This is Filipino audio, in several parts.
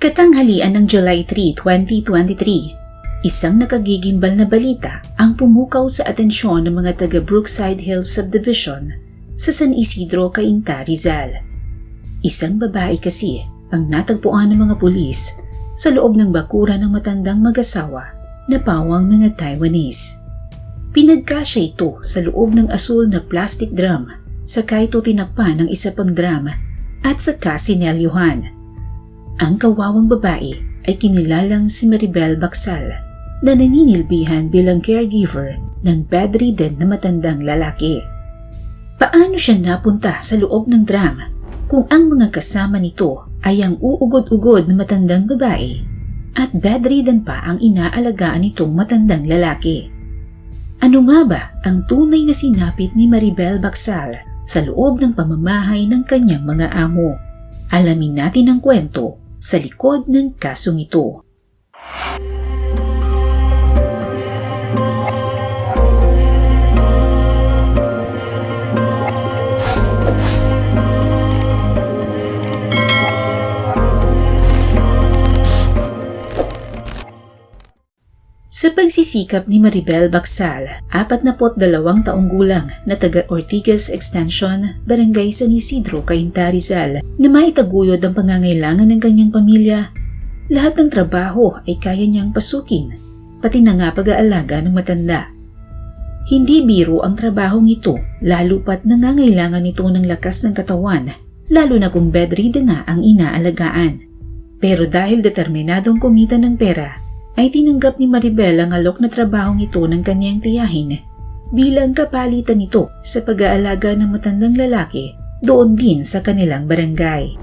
Katanghalian ng July 3, 2023, isang nakagigimbal na balita ang pumukaw sa atensyon ng mga taga Brookside Hills Subdivision sa San Isidro, Cainta, Rizal. Isang babae kasi ang natagpuan ng mga pulis sa loob ng bakuran ng matandang mag-asawa na pawang mga Taiwanese. Pinagkasya ito sa loob ng asul na plastic drum, saka ito tinakpan ng isa pang drum at saka sinelyuhan. Ang kawawang babae ay kinilalang si Maribel Bacsal na naninilbihan bilang caregiver ng bedridden na matandang lalaki. Paano siya napunta sa loob ng drum kung ang mga kasama nito ay ang uugod-ugod na matandang babae at bedridden pa ang inaalagaan nitong matandang lalaki? Ano nga ba ang tunay na sinapit ni Maribel Bacsal sa loob ng pamamahay ng kanyang mga amo? Alamin natin ang kwento sa likod ng kasong ito. Sa pagsisikap ni Maribel Bacsal, 42 taong gulang na taga Ortigas Extension, Barangay San Isidro, Cainta, Rizal, na maitaguyod ang pangangailangan ng kanyang pamilya, lahat ng trabaho ay kaya niyang pasukin, pati na nga pag-aalaga ng matanda. Hindi biro ang trabahong ito, lalo pat nangangailangan nito ng lakas ng katawan, lalo na kung bedridden na ang inaalagaan. Pero dahil determinadong kumita ng pera, ay tinanggap ni Maribel ang alok na trabahong ito ng kanyang tiyahin bilang kapalitan nito sa pag-aalaga ng matandang lalaki doon din sa kanilang barangay.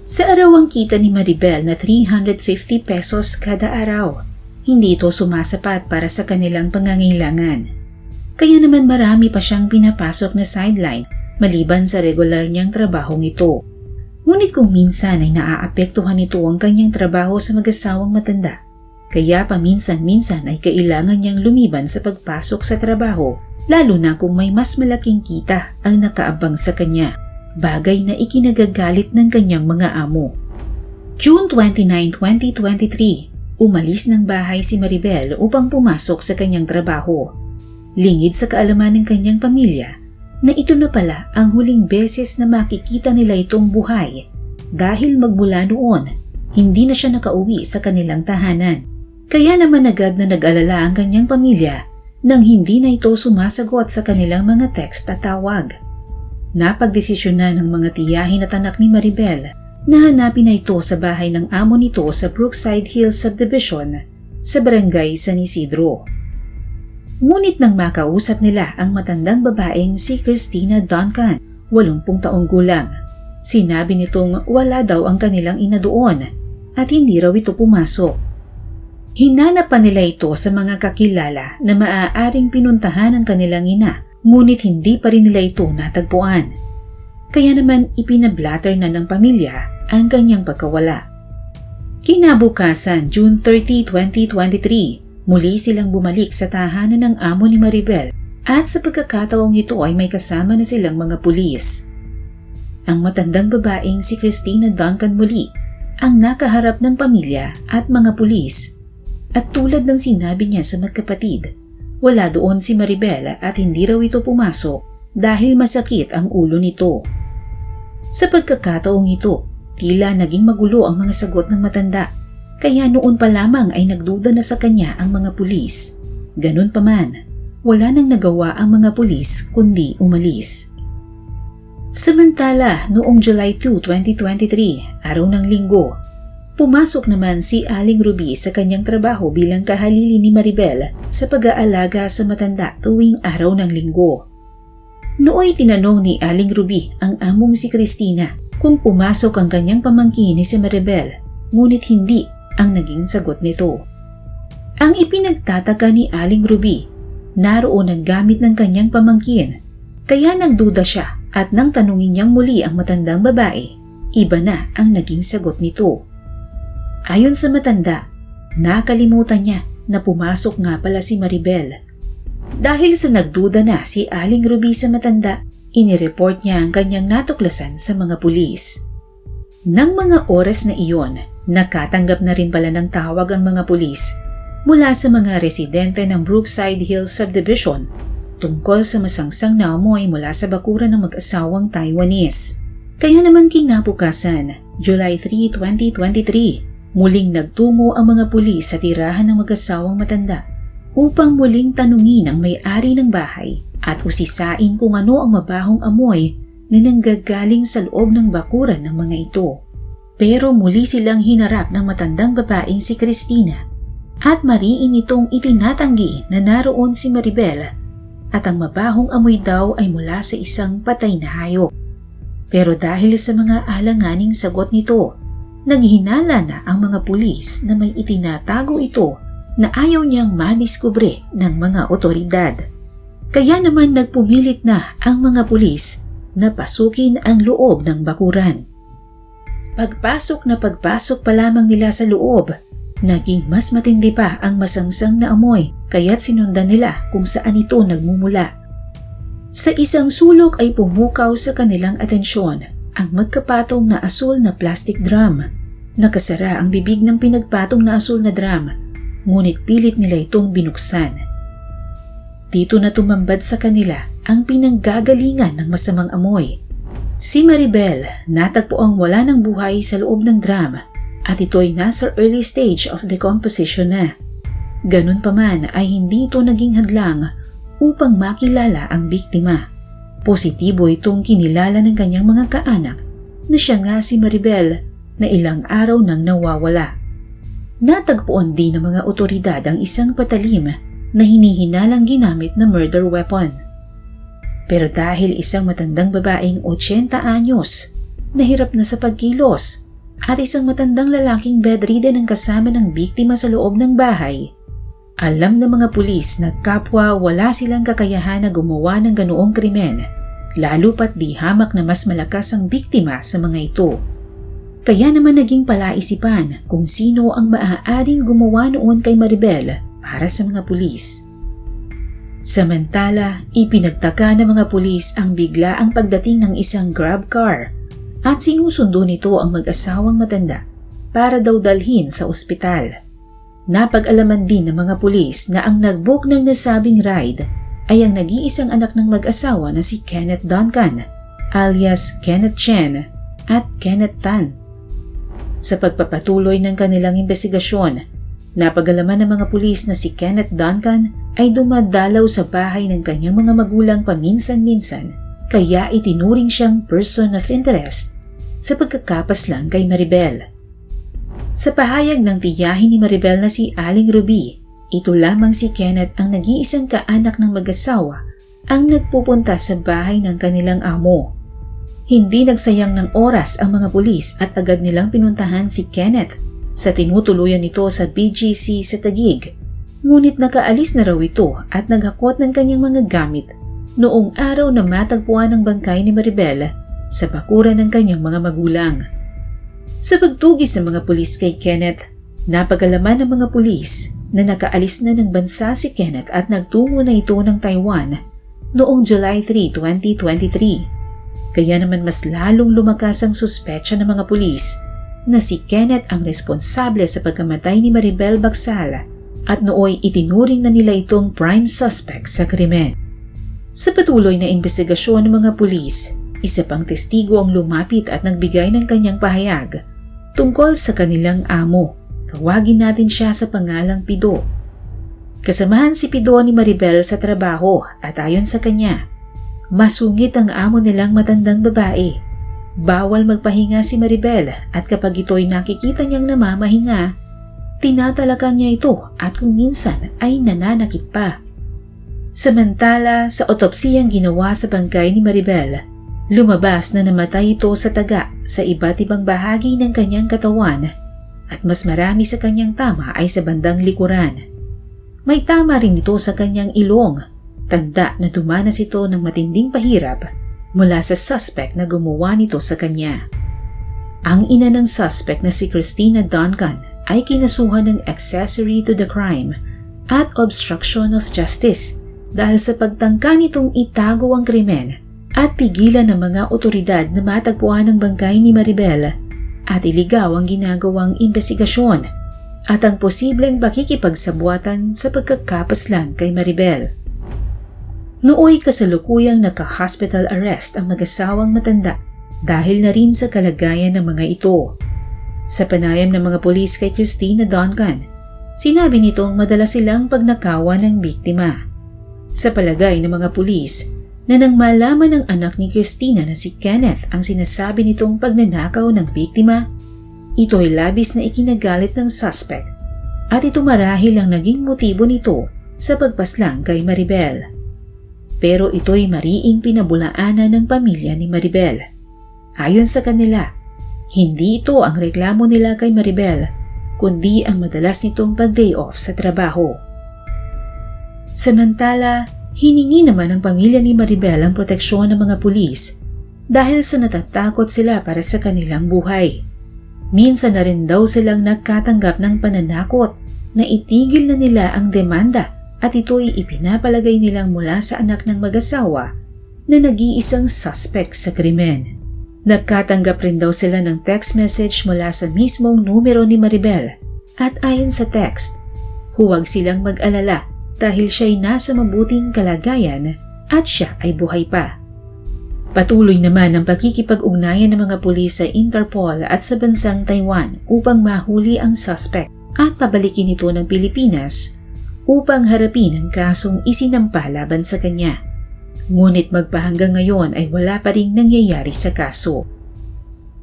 Sa arawang kita ni Maribel na 350 pesos kada araw, hindi ito sumasapat para sa kanilang pangangailangan. Kaya naman marami pa siyang pinapasok na sideline maliban sa regular niyang trabahong ito. Ngunit kung minsan ay naaapektuhan ito ang kanyang trabaho sa mag-asawang matanda, kaya paminsan-minsan ay kailangan niyang lumiban sa pagpasok sa trabaho, lalo na kung may mas malaking kita ang nakaabang sa kanya, bagay na ikinagagalit ng kanyang mga amo. June 29, 2023, umalis ng bahay si Maribel upang pumasok sa kanyang trabaho. Lingid sa kaalaman ng kanyang pamilya na ito na pala ang huling beses na makikita nila itong buhay dahil magmula noon, hindi na siya nakauwi sa kanilang tahanan. Kaya naman agad na nag-alala ang kanyang pamilya nang hindi na ito sumasagot sa kanilang mga text at tawag. Napagdesisyonan ng mga tiyahin at anak ni Maribel na hanapin na ito sa bahay ng amo nito sa Brookside Hills Subdivision sa Barangay San Isidro. Ngunit nang makausap nila ang matandang babaeng si Christina Duncan, 80 taong gulang, sinabi nitong wala daw ang kanilang ina doon at hindi raw ito pumasok. Hinanap pa nila ito sa mga kakilala na maaaring pinuntahan ng kanilang ina, ngunit hindi pa rin nila ito natagpuan. Kaya naman ipinablatter na ng pamilya ang kanyang pagkawala. Kinabukasan, June 30, 2023, muli silang bumalik sa tahanan ng amo ni Maribel at sa pagkakataong ito ay may kasama na silang mga pulis. Ang matandang babaeng si Christina Duncan muli ang nakaharap ng pamilya at mga pulis. At tulad ng sinabi niya sa magkapatid, wala doon si Maribel at hindi raw ito pumasok dahil masakit ang ulo nito. Sa pagkakataong ito, tila naging magulo ang mga sagot ng matanda, kaya noon pa lamang ay nagduda na sa kanya ang mga pulis. Ganun pa man, wala nang nagawa ang mga pulis kundi umalis. Samantala, noong July 2, 2023, araw ng linggo, pumasok naman si Aling Ruby sa kanyang trabaho bilang kahalili ni Maribel sa pag-aalaga sa matanda tuwing araw ng linggo. Nooy tinanong ni Aling Ruby ang among si Christina kung pumasok ang kanyang pamangkin ni si Maribel, ngunit hindi ang naging sagot nito. Ang ipinagtataka ni Aling Ruby, naroon ang gamit ng kanyang pamangkin, kaya nagduda siya at nang tanungin niyang muli ang matandang babae, iba na ang naging sagot nito. Ayon sa matanda, nakalimutan niya na pumasok nga pala si Maribel. Dahil sa nagduda na si Aling Ruby sa matanda, inireport niya ang kanyang natuklasan sa mga pulis. Nang mga oras na iyon, Nakatanggap na rin pala ng tawag ang mga pulis mula sa mga residente ng Brookside Hills Subdivision tungkol sa masangsang na amoy mula sa bakuran ng mag-asawang Taiwanese. Kaya naman kinabukasan, July 3, 2023, muling nagtungo ang mga pulis sa tirahan ng mag-asawang matanda upang muling tanungin ang may-ari ng bahay at usisain kung ano ang mabahong amoy na nanggagaling sa loob ng bakuran ng mga ito. Pero muli silang hinarap ng matandang babaeng si Christina at mariin itong itinatanggi na naroon si Maribel at ang mabahong amoy daw ay mula sa isang patay na hayop. Pero dahil sa mga alanganing sagot nito, naghinala na ang mga pulis na may itinatago ito na ayaw niyang madiskubre ng mga otoridad. Kaya naman nagpumilit na ang mga pulis na pasukin ang loob ng bakuran. Pagpasok pa lamang nila sa loob, naging mas matindi pa ang masangsang na amoy kaya't sinundan nila kung saan ito nagmumula. Sa isang sulok ay pumukaw sa kanilang atensyon ang magkapatong na asul na plastic drum. Nakasara ang bibig ng pinagpatong na asul na drum, ngunit pilit nila itong binuksan. Dito na tumambad sa kanila ang pinanggagalingan ng masamang amoy. Si Maribel natagpoang wala ng buhay sa loob ng drum at ito'y nasa early stage of decomposition na. Ganun pa man ay hindi ito naging hadlang upang makilala ang biktima. Positibo itong kinilala ng kanyang mga kaanak na siya nga si Maribel na ilang araw nang nawawala. Natagpuan din ng mga otoridad ang isang patalim na hinihinalang ginamit na murder weapon. Pero dahil isang matandang babaeng 80 anyos, nahirap na sa pagkilos, at isang matandang lalaking bedridden ang kasama ng biktima sa loob ng bahay, alam ng mga pulis na kapwa wala silang kakayahan na gumawa ng ganoong krimen, lalo pat di hamak na mas malakas ang biktima sa mga ito. Kaya naman naging palaisipan kung sino ang maaaring gumawa noon kay Maribel para sa mga pulis. Samantala, ipinagtaka ng mga pulis ang biglaang pagdating ng isang grab car at sinusundo nito ang mag-asawang matanda para daw dalhin sa ospital. Napag-alaman din ng mga pulis na ang nag-book ng nasabing ride ay ang nag-iisang anak ng mag-asawa na si Kenneth Duncan, alias Kenneth Chen at Kenneth Tan. Sa pagpapatuloy ng kanilang investigasyon, napag-alaman ng mga pulis na si Kenneth Duncan ay dumadalaw sa bahay ng kanyang mga magulang paminsan-minsan, kaya itinuring siyang person of interest sa pagkakapaslang kay Maribel. Sa pahayag ng tiyahin ni Maribel na si Aling Ruby, ito lamang si Kenneth ang nag-iisang kaanak ng mag-asawa ang nagpupunta sa bahay ng kanilang amo. Hindi nagsayang ng oras ang mga pulis at agad nilang pinuntahan si Kenneth sa tinutuluyan nito sa BGC sa Taguig. Ngunit nakaalis na raw ito at naghakot ng kanyang mga gamit noong araw na matagpuan ang bangkay ni Maribel sa bakuran ng kanyang mga magulang. Sa pagtugis ng mga pulis kay Kenneth, napag-alaman ng mga pulis na nakaalis na ng bansa si Kenneth at nagtungo na ito ng Taiwan noong July 3, 2023. Kaya naman mas lalong lumakas ang suspetsa ng mga pulis na si Kenneth ang responsable sa pagkamatay ni Maribel Bacsal at nooy itinuring na nila itong prime suspect sa krimen. Sa patuloy na investigasyon ng mga pulis, isa pang testigo ang lumapit at nagbigay ng kanyang pahayag tungkol sa kanilang amo. Tawagin natin siya sa pangalang Pido. Kasamahan si Pido ni Maribel sa trabaho at ayon sa kanya, masungit ang amo nilang matandang babae. Bawal magpahinga si Maribel at kapag ito'y nakikita niyang namamahinga, tinatalakan niya ito at kung minsan ay nananakit pa. Samantala, sa otopsiyang ginawa sa bangkay ni Maribel, lumabas na namatay ito sa taga sa iba't ibang bahagi ng kanyang katawan at mas marami sa kanyang tama ay sa bandang likuran. May tama rin ito sa kanyang ilong, tanda na dumanas ito ng matinding pahirap mula sa suspect na gumawa nito sa kanya. Ang ina ng suspect na si Christina Duncan ay kinasuhan ng accessory to the crime at obstruction of justice dahil sa pagtangka nitong itago ang krimen at pigilan ng mga otoridad na matagpuan ang bangkay ni Maribel at iligaw ang ginagawang investigasyon at ang posibleng pakikipagsabuatan sa pagkakapaslang kay Maribel. Nooy kasalukuyang naka-hospital arrest ang mag-asawang matanda dahil na rin sa kalagayan ng mga ito. Sa panayam ng mga pulis kay Christina Duncan, sinabi nitong madalas silang pagnakawan ng biktima. Sa palagay ng mga pulis, na nang malaman ng anak ni Christina na si Kenneth ang sinasabi nitong pagnanakaw ng biktima, ito'y labis na ikinagalit ng suspect at ito marahil ang naging motibo nito sa pagpaslang kay Maribel. Pero ito'y mariing pinabulaanan ng pamilya ni Maribel. Ayon sa kanila, hindi ito ang reklamo nila kay Maribel, kundi ang madalas nitong pag-day off sa trabaho. Samantala, hiningi naman ng pamilya ni Maribel ang proteksyon ng mga pulis dahil sa natatakot sila para sa kanilang buhay. Minsan na rin daw silang nagkatanggap ng pananakot na itigil na nila ang demanda at ito'y ipinapalagay nilang mula sa anak ng mag-asawa na nag-iisang suspect sa krimen. Nagkatanggap rin daw sila ng text message mula sa mismong numero ni Maribel at ayon sa text, huwag silang mag-alala dahil siya'y nasa mabuting kalagayan at siya ay buhay pa. Patuloy naman ang pakikipag-ugnayan ng mga pulis sa Interpol at sa bansang Taiwan upang mahuli ang suspect at pabalikin ito ng Pilipinas upang harapin ang kasong isinampa laban sa kanya. Ngunit magpahanggang ngayon ay wala pa ring nangyayari sa kaso.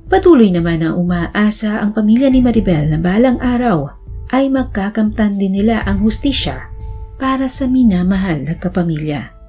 Patuloy naman ang umaasa ang pamilya ni Maribel na balang araw ay magkakamtan din nila ang hustisya para sa minamahal na kapamilya.